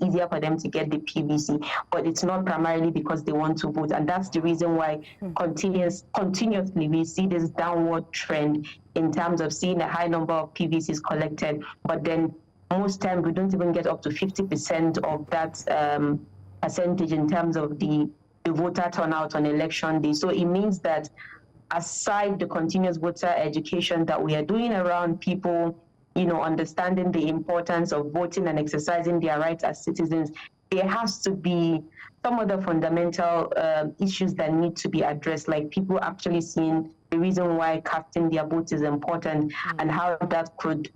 easier for them to get the PVC, but it's not primarily because they want to vote. And that's the reason why continuously we see this downward trend in terms of seeing a high number of PVCs collected, but then most times we don't even get up to 50% of that percentage in terms of the voter turnout on election day. So it means that aside the continuous voter education that we are doing around people, understanding the importance of voting and exercising their rights as citizens, there has to be some other fundamental issues that need to be addressed, like people actually seeing the reason why casting their vote is important and how that could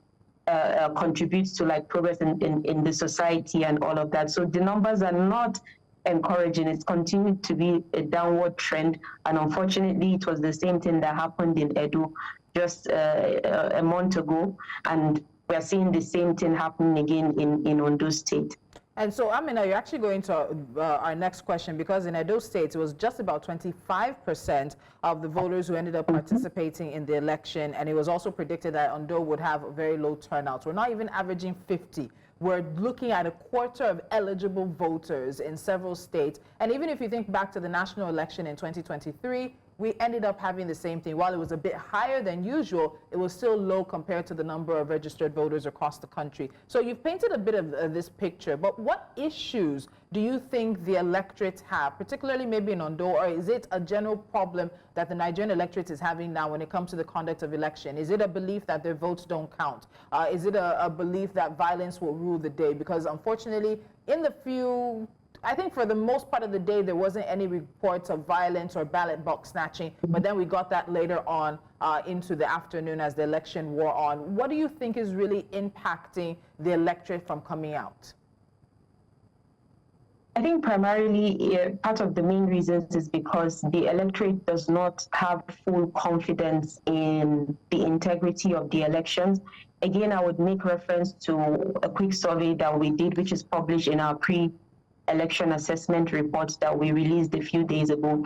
contribute to like progress in the society and all of that. So the numbers are not encouraging. It's continued to be a downward trend, and unfortunately it was the same thing that happened in Edo just a month ago, and we're seeing the same thing happening again in Ondo State. And so, Amina, you're actually going to our next question, because in Edo State, it was just about 25% of the voters who ended up participating in the election, and it was also predicted that Ondo would have a very low turnout. We're not even averaging 50. We're looking at a quarter of eligible voters in several states. And even if you think back to the national election in 2023, we ended up having the same thing. While it was a bit higher than usual, it was still low compared to the number of registered voters across the country. So you've painted a bit of this picture, but what issues do you think the electorate have, particularly maybe in Ondo, or is it a general problem that the Nigerian electorate is having now when it comes to the conduct of election? Is it a belief that their votes don't count? Is it a belief that violence will rule the day? Because unfortunately, I think for the most part of the day, there wasn't any reports of violence or ballot box snatching, but then we got that later on into the afternoon as the election wore on. What do you think is really impacting the electorate from coming out? I think primarily part of the main reasons is because the electorate does not have full confidence in the integrity of the elections. Again, I would make reference to a quick survey that we did, which is published in our pre-election assessment report that we released a few days ago,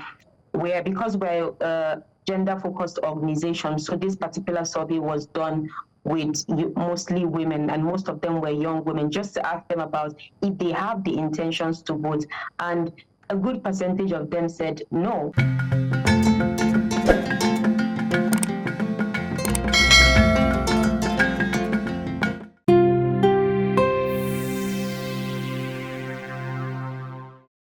where because we're a gender-focused organization, so this particular survey was done with mostly women, and most of them were young women, just to ask them about if they have the intentions to vote. And a good percentage of them said no.